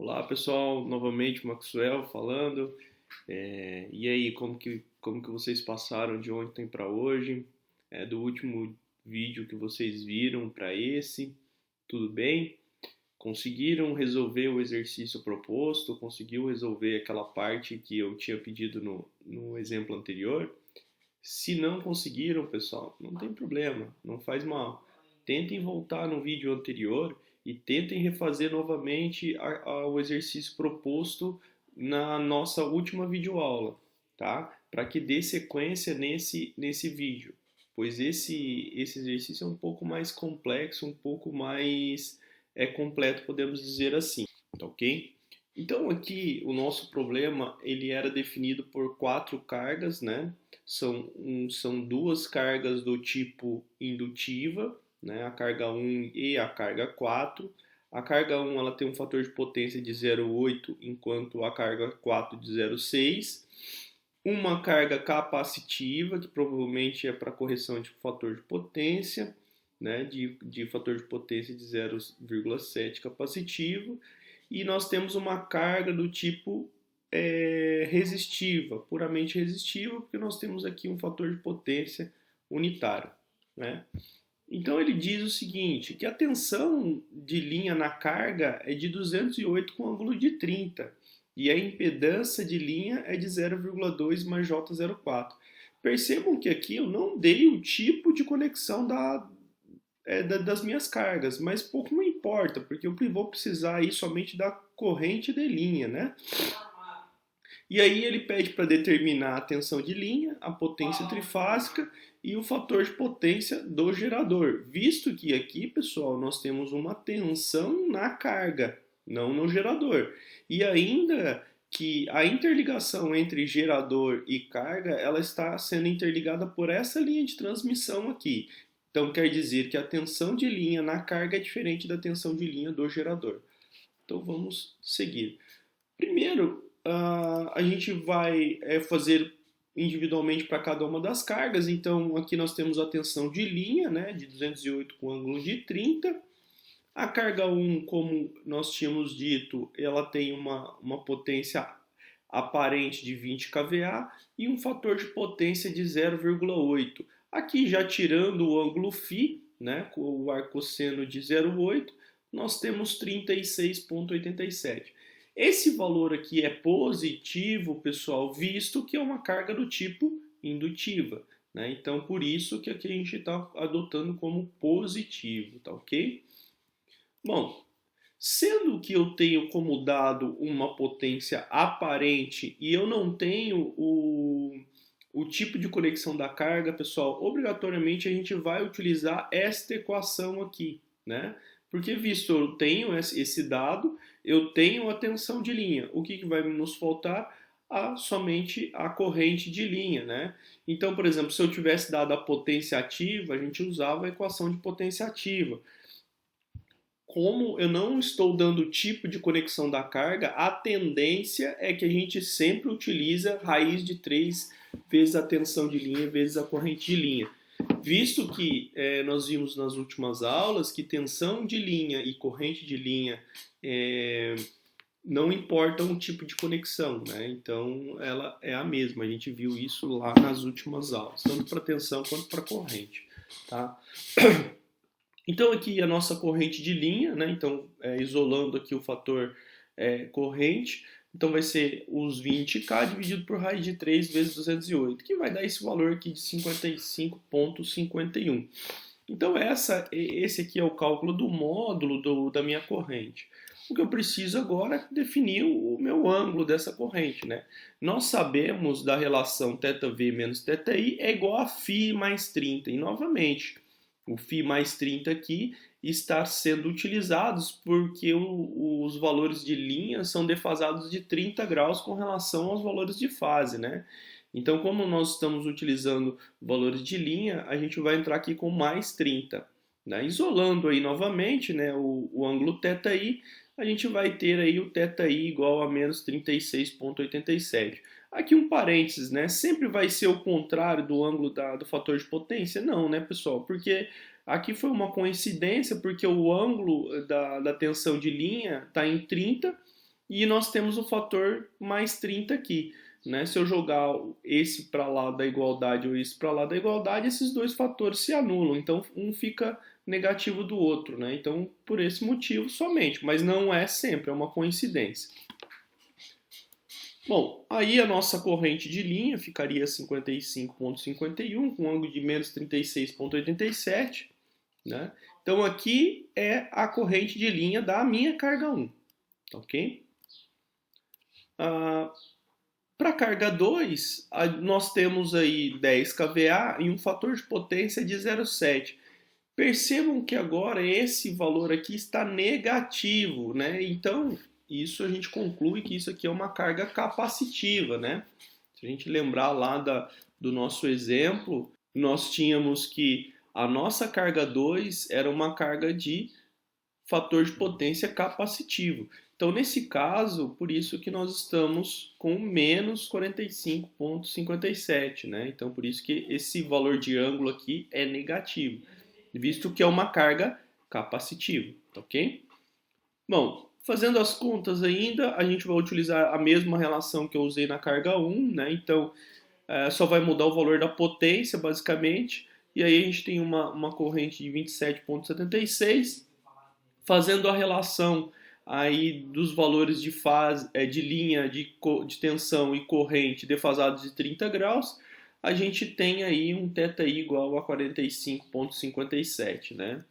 Olá pessoal, novamente Maxwell falando. E aí, como que vocês passaram de ontem para hoje? Do último vídeo que vocês viram para esse, tudo bem? Conseguiram resolver o exercício proposto? Conseguiu resolver aquela parte que eu tinha pedido no exemplo anterior? Se não conseguiram, pessoal, não tem problema, não faz mal. Tentem voltar no vídeo anterior e tentem refazer novamente o exercício proposto na nossa última videoaula, tá? Para que dê sequência nesse vídeo, pois esse exercício é um pouco mais complexo, um pouco mais completo, podemos dizer assim, tá ok? Então aqui o nosso problema ele era definido por quatro cargas, né? São duas cargas do tipo indutiva, né? A carga 1 e a carga 4. A carga 1 ela tem um fator de potência de 0,8, enquanto a carga 4 de 0,6. Uma carga capacitiva, que provavelmente é para correção de fator de potência, né? De fator de potência de 0,7 capacitivo. E nós temos uma carga do tipo resistiva, puramente resistiva, porque nós temos aqui um fator de potência unitário, né? Então ele diz o seguinte, que a tensão de linha na carga é de 208 com ângulo de 30 e a impedância de linha é de 0,2 mais J04. Percebam que aqui eu não dei o tipo de conexão das minhas cargas, mas pouco me importa, porque eu vou precisar aí somente da corrente de linha, né? E aí ele pede para determinar a tensão de linha, a potência trifásica e o fator de potência do gerador. Visto que aqui, pessoal, nós temos uma tensão na carga, não no gerador. E ainda que a interligação entre gerador e carga, ela está sendo interligada por essa linha de transmissão aqui. Então quer dizer que a tensão de linha na carga é diferente da tensão de linha do gerador. Então vamos seguir. Primeiro, a gente vai fazer individualmente para cada uma das cargas. Então, aqui nós temos a tensão de linha, né, de 208 com ângulo de 30. A carga 1, como nós tínhamos dito, ela tem uma potência aparente de 20 kVA e um fator de potência de 0,8. Aqui, já tirando o ângulo φ, né, com o arcosseno de 0,8, nós temos 36,87. Esse valor aqui é positivo, pessoal, visto que é uma carga do tipo indutiva, né? Então, por isso que aqui a gente está adotando como positivo, tá ok? Bom, sendo que eu tenho como dado uma potência aparente e eu não tenho o tipo de conexão da carga, pessoal, obrigatoriamente a gente vai utilizar esta equação aqui, né? Porque visto eu tenho esse dado, eu tenho a tensão de linha. O que vai nos faltar? Somente a corrente de linha, né? Então, por exemplo, se eu tivesse dado a potência ativa, a gente usava a equação de potência ativa. Como eu não estou dando o tipo de conexão da carga, a tendência é que a gente sempre utiliza raiz de 3 vezes a tensão de linha vezes a corrente de linha. Visto que nós vimos nas últimas aulas que tensão de linha e corrente de linha não importam o tipo de conexão, né? Então ela é a mesma. A gente viu isso lá nas últimas aulas, tanto para tensão quanto para corrente, tá? Então aqui a nossa corrente de linha, né? Então isolando aqui o fator corrente, então vai ser os 20K dividido por raiz de 3 vezes 208, que vai dar esse valor aqui de 55,51. Então esse aqui é o cálculo do módulo da minha corrente. O que eu preciso agora é definir o meu ângulo dessa corrente, né? Nós sabemos da relação θV menos θI é igual a φ mais 30. E novamente, o φ mais 30 aqui está sendo utilizados porque os valores de linha são defasados de 30 graus com relação aos valores de fase, né? Então, como nós estamos utilizando valores de linha, a gente vai entrar aqui com mais 30. Né? Isolando aí novamente, né, o ângulo θi, a gente vai ter aí o θi igual a menos 36,87. Aqui um parênteses, né? Sempre vai ser o contrário do ângulo do fator de potência? Não, né, pessoal? Porque aqui foi uma coincidência, porque o ângulo da tensão de linha está em 30 e nós temos o fator mais 30 aqui. Né? Se eu jogar esse para lá da igualdade ou esse para lá da igualdade, esses dois fatores se anulam, então um fica negativo do outro. Né? Então, por esse motivo somente, mas não é sempre, é uma coincidência. Bom, aí a nossa corrente de linha ficaria 55,51 com um ângulo de menos 36,87. Né? Então aqui é a corrente de linha da minha carga 1. Ok? Para a carga 2, nós temos aí 10 kVA e um fator de potência de 0,7. Percebam que agora esse valor aqui está negativo, né? Então, isso a gente conclui que isso aqui é uma carga capacitiva, né? Se a gente lembrar lá do nosso exemplo, nós tínhamos que a nossa carga 2 era uma carga de fator de potência capacitivo. Então, nesse caso, por isso que nós estamos com menos 45,57, né? Então, por isso que esse valor de ângulo aqui é negativo, visto que é uma carga capacitiva, ok? Bom, fazendo as contas ainda, a gente vai utilizar a mesma relação que eu usei na carga 1, né? Então, só vai mudar o valor da potência, basicamente, e aí a gente tem uma corrente de 27,76, fazendo a relação aí dos valores de fase, de linha de tensão e corrente defasados de 30 graus, a gente tem aí um θi igual a 45,57, né?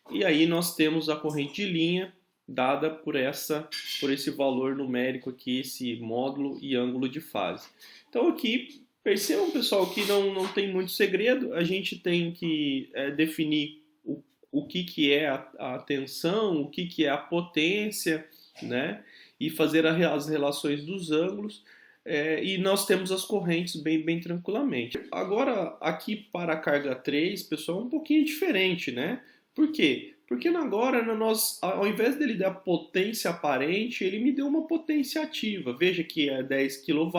E aí nós temos a corrente de linha dada por esse valor numérico aqui, esse módulo e ângulo de fase. Então aqui, percebam pessoal que não tem muito segredo, a gente tem que definir o que é a tensão, o que é a potência, né? E fazer as relações dos ângulos. E nós temos as correntes bem tranquilamente. Agora, aqui para a carga 3, pessoal, é um pouquinho diferente, né? Por quê? Porque agora, ao invés dele dar potência aparente, ele me deu uma potência ativa. Veja que é 10 kW,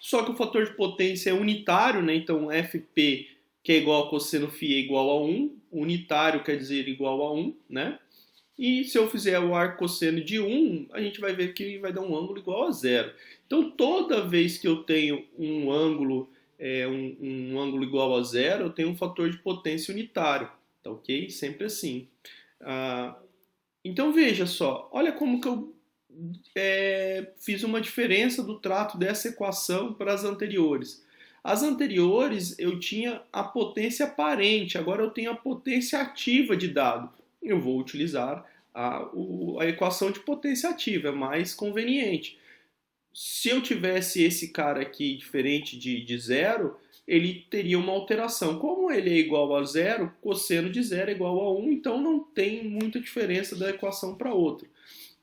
só que o fator de potência é unitário, né? Então, FP, que é igual a cosseno φ, é igual a 1. Unitário quer dizer igual a 1, né? E se eu fizer o arco cosseno de 1, a gente vai ver que vai dar um ângulo igual a 0. Então, toda vez que eu tenho um ângulo, um ângulo igual a 0, eu tenho um fator de potência unitário. Tá ok? Sempre assim. Então, veja só. Olha como que eu fiz uma diferença do trato dessa equação para as anteriores. As anteriores eu tinha a potência aparente, agora eu tenho a potência ativa de dado. Eu vou utilizar a equação de potência ativa, é mais conveniente. Se eu tivesse esse cara aqui diferente de zero, ele teria uma alteração. Como ele é igual a zero, cosseno de zero é igual a 1, então não tem muita diferença da equação para outra.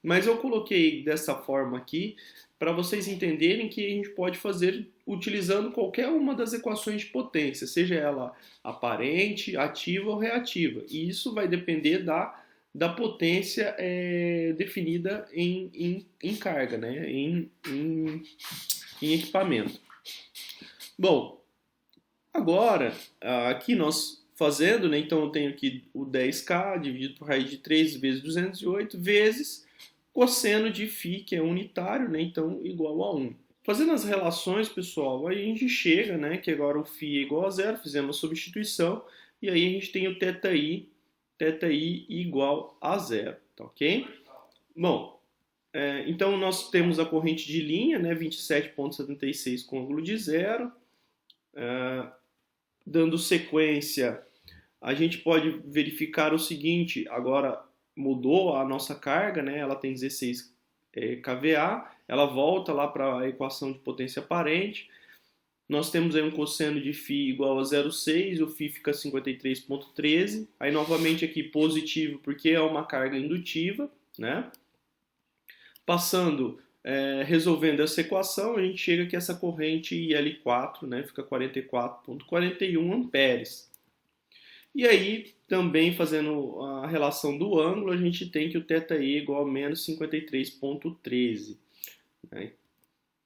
Mas eu coloquei dessa forma aqui para vocês entenderem que a gente pode fazer utilizando qualquer uma das equações de potência, seja ela aparente, ativa ou reativa. E isso vai depender da potência definida em carga, né? em equipamento. Bom, agora, aqui nós fazendo, né? Então eu tenho aqui o 10K dividido por raiz de 3 vezes 208 vezes cosseno de φ, que é unitário, né? Então igual a 1. Fazendo as relações, pessoal, aí a gente chega, né? Que agora o φ é igual a 0, fizemos a substituição, e aí a gente tem o θi igual a 0, tá ok? Bom, então nós temos a corrente de linha, né? 27,76 com ângulo de 0. Dando sequência, a gente pode verificar o seguinte, agora mudou a nossa carga, né? Ela tem 16 kVA, ela volta lá para a equação de potência aparente. Nós temos aí um cosseno de φ igual a 0,6, o φ fica 53,13. Aí novamente aqui positivo porque é uma carga indutiva, né? Passando, resolvendo essa equação, a gente chega que essa corrente IL4, né, fica 44,41 amperes. E aí, também fazendo a relação do ângulo, a gente tem que o θi é igual a menos 53,13. Né?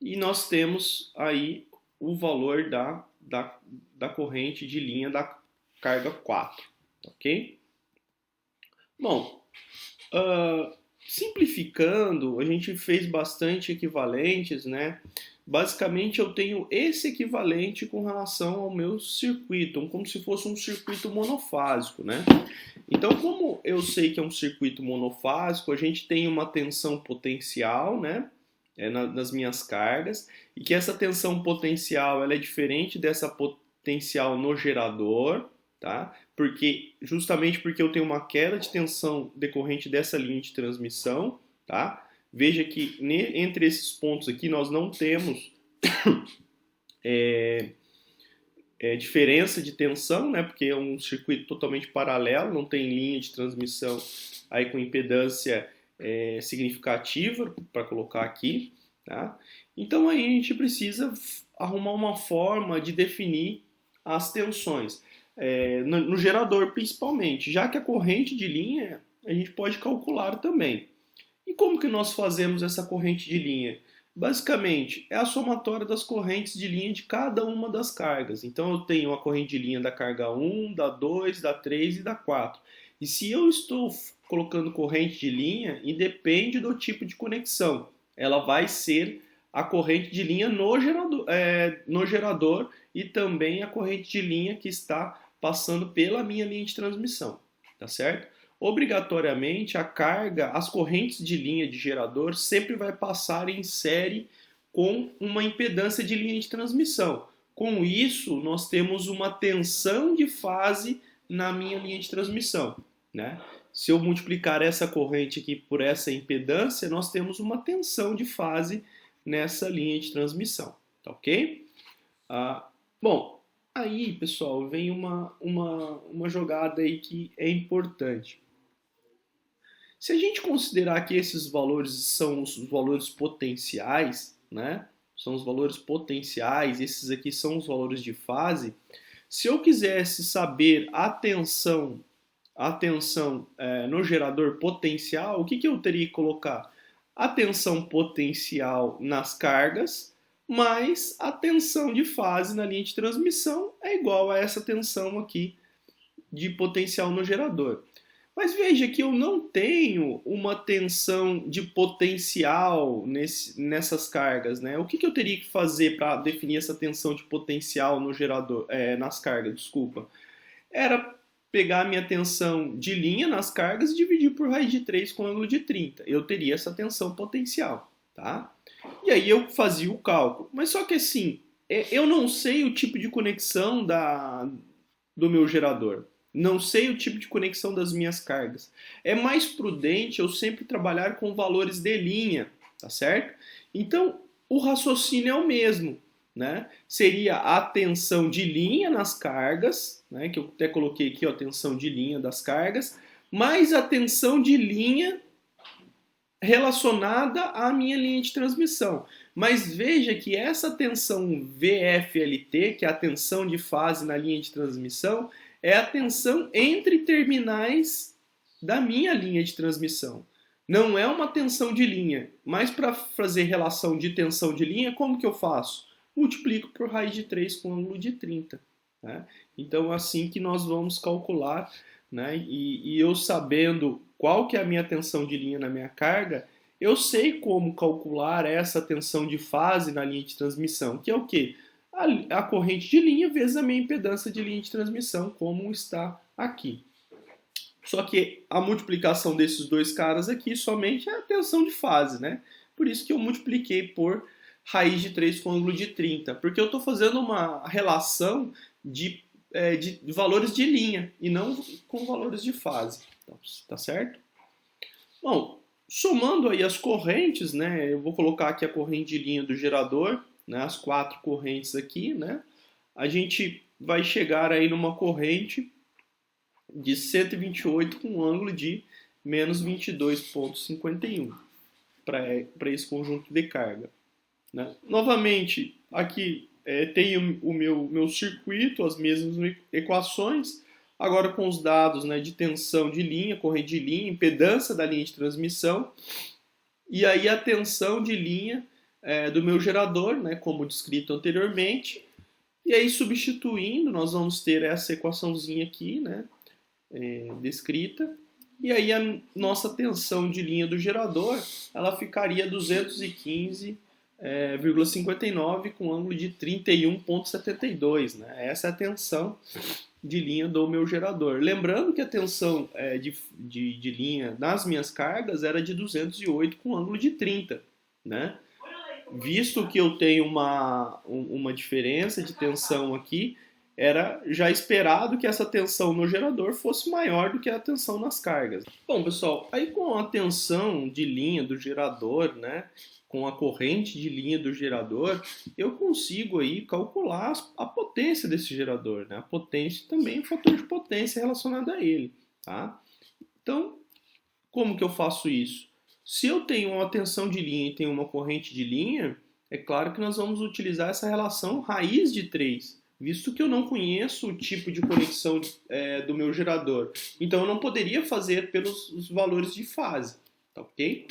E nós temos aí o valor da corrente de linha da carga 4. Ok? Bom, simplificando, a gente fez bastante equivalentes, né? Basicamente eu tenho esse equivalente com relação ao meu circuito, como se fosse um circuito monofásico, né? Então, como eu sei que é um circuito monofásico, a gente tem uma tensão potencial, né? Nas minhas cargas, e que essa tensão potencial ela é diferente dessa potencial no gerador, tá? Justamente porque eu tenho uma queda de tensão decorrente dessa linha de transmissão, tá? Veja que entre esses pontos aqui nós não temos diferença de tensão, né? Porque é um circuito totalmente paralelo, não tem linha de transmissão aí com impedância significativa para colocar aqui, tá? Então aí a gente precisa arrumar uma forma de definir as tensões. No gerador principalmente, já que a corrente de linha a gente pode calcular também. E como que nós fazemos essa corrente de linha? Basicamente, é a somatória das correntes de linha de cada uma das cargas. Então eu tenho a corrente de linha da carga 1, da 2, da 3 e da 4. E se eu estou colocando corrente de linha, independe do tipo de conexão. Ela vai ser a corrente de linha no gerador e também a corrente de linha que está passando pela minha linha de transmissão, tá certo? Obrigatoriamente a carga, as correntes de linha de gerador sempre vai passar em série com uma impedância de linha de transmissão. Com isso, nós temos uma tensão de fase na minha linha de transmissão, né? Se eu multiplicar essa corrente aqui por essa impedância, nós temos uma tensão de fase nessa linha de transmissão, tá ok? Bom, aí, pessoal, vem uma jogada aí que é importante. Se a gente considerar que esses valores são os valores potenciais, né? São os valores potenciais, esses aqui são os valores de fase. Se eu quisesse saber a tensão no gerador potencial, o que eu teria que colocar? A tensão potencial nas cargas mais a tensão de fase na linha de transmissão é igual a essa tensão aqui de potencial no gerador. Mas veja que eu não tenho uma tensão de potencial nessas cargas, né? O que eu teria que fazer para definir essa tensão de potencial no gerador, nas cargas, desculpa? Era pegar a minha tensão de linha nas cargas e dividir por raiz de 3 com ângulo de 30. Eu teria essa tensão potencial, tá? E aí eu fazia o cálculo. Mas só que assim, eu não sei o tipo de conexão do meu gerador. Não sei o tipo de conexão das minhas cargas. É mais prudente eu sempre trabalhar com valores de linha, tá certo? Então, o raciocínio é o mesmo, né? Seria a tensão de linha nas cargas, né? Que eu até coloquei aqui, ó, tensão de linha das cargas, mais a tensão de linha relacionada à minha linha de transmissão. Mas veja que essa tensão VFLT, que é a tensão de fase na linha de transmissão, é a tensão entre terminais da minha linha de transmissão. Não é uma tensão de linha, mas para fazer relação de tensão de linha, como que eu faço? Multiplico por raiz de 3 com ângulo de 30. Né? Então, assim que nós vamos calcular, né? E eu sabendo qual que é a minha tensão de linha na minha carga, eu sei como calcular essa tensão de fase na linha de transmissão, que é o quê? A corrente de linha vezes a minha impedância de linha de transmissão, como está aqui. Só que a multiplicação desses dois caras aqui somente é a tensão de fase, né? Por isso que eu multipliquei por raiz de 3 com ângulo de 30, porque eu estou fazendo uma relação de valores de linha e não com valores de fase, tá certo? Bom, somando aí as correntes, né? Eu vou colocar aqui a corrente de linha do gerador, né, as 4 correntes aqui, né? A gente vai chegar aí numa corrente de 128 com um ângulo de menos 22,51 para esse conjunto de carga. Né? Novamente, aqui tem o meu circuito, as mesmas equações, agora com os dados, né, de tensão de linha, corrente de linha, impedância da linha de transmissão, e aí a tensão de linha do meu gerador, né, como descrito anteriormente, e aí substituindo, nós vamos ter essa equaçãozinha aqui, né, descrita, e aí a nossa tensão de linha do gerador, ela ficaria 215,59 com ângulo de 31,72, né? Essa é a tensão de linha do meu gerador. Lembrando que a tensão de linha nas minhas cargas era de 208 com ângulo de 30, né? Visto que eu tenho uma diferença de tensão aqui, era já esperado que essa tensão no gerador fosse maior do que a tensão nas cargas. Bom, pessoal, aí com a tensão de linha do gerador, né, com a corrente de linha do gerador, eu consigo aí calcular a potência desse gerador, né? A potência também, o fator de potência relacionado a ele, tá? Então, como que eu faço isso? Se eu tenho uma tensão de linha e tenho uma corrente de linha, é claro que nós vamos utilizar essa relação raiz de 3, visto que eu não conheço o tipo de conexão do meu gerador. Então eu não poderia fazer pelos os valores de fase, tá ok?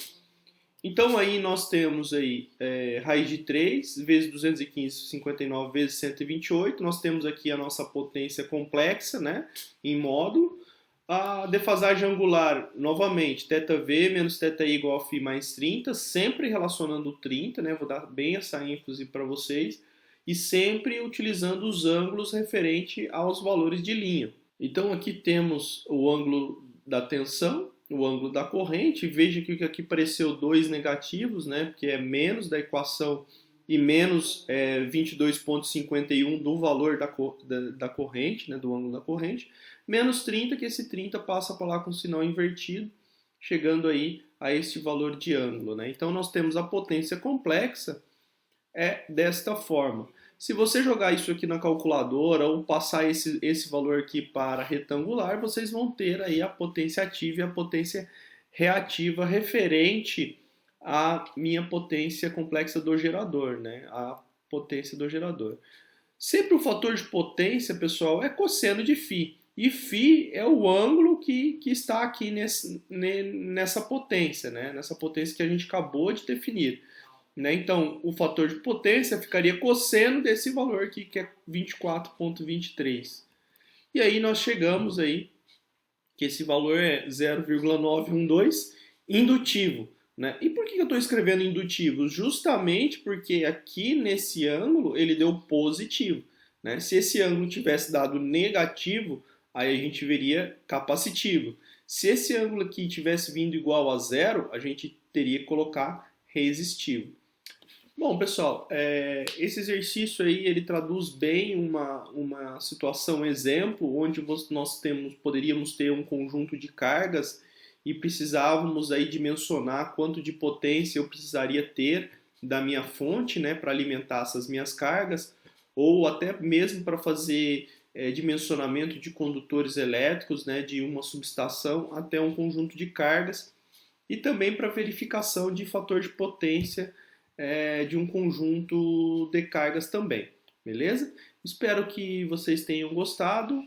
Então aí nós temos aí raiz de 3 vezes 215,59 vezes 128, nós temos aqui a nossa potência complexa, né, em módulo. A defasagem angular, novamente, θv menos θi igual a φ mais 30, sempre relacionando o 30, né? Vou dar bem essa ênfase para vocês, e sempre utilizando os ângulos referente aos valores de linha. Então aqui temos o ângulo da tensão, o ângulo da corrente, veja que aqui apareceu 2 negativos, né? Porque é menos da equação e menos 22,51 do valor da corrente, né? Do ângulo da corrente, menos 30, que esse 30 passa para lá com o sinal invertido, chegando aí a este valor de ângulo, né? Então nós temos a potência complexa desta forma. Se você jogar isso aqui na calculadora ou passar esse valor aqui para retangular, vocês vão ter aí a potência ativa e a potência reativa referente à minha potência complexa do gerador, né? A potência do gerador. Sempre o fator de potência, pessoal, é cosseno de φ. E φ é o ângulo que está aqui nessa potência, né? Nessa potência que a gente acabou de definir. Né? Então, o fator de potência ficaria cosseno desse valor aqui, que é 24,23. E aí nós chegamos aí, que esse valor é 0,912 indutivo. Né? E por que eu estou escrevendo indutivo? Justamente porque aqui nesse ângulo ele deu positivo. Né? Se esse ângulo tivesse dado negativo, aí a gente veria capacitivo. Se esse ângulo aqui tivesse vindo igual a zero, a gente teria que colocar resistivo. Bom, pessoal, esse exercício aí ele traduz bem uma situação exemplo onde nós poderíamos ter um conjunto de cargas e precisávamos aí dimensionar quanto de potência eu precisaria ter da minha fonte, né, para alimentar essas minhas cargas, ou até mesmo para fazer dimensionamento de condutores elétricos, né, de uma subestação até um conjunto de cargas, e também para verificação de fator de potência de um conjunto de cargas também, beleza? Espero que vocês tenham gostado.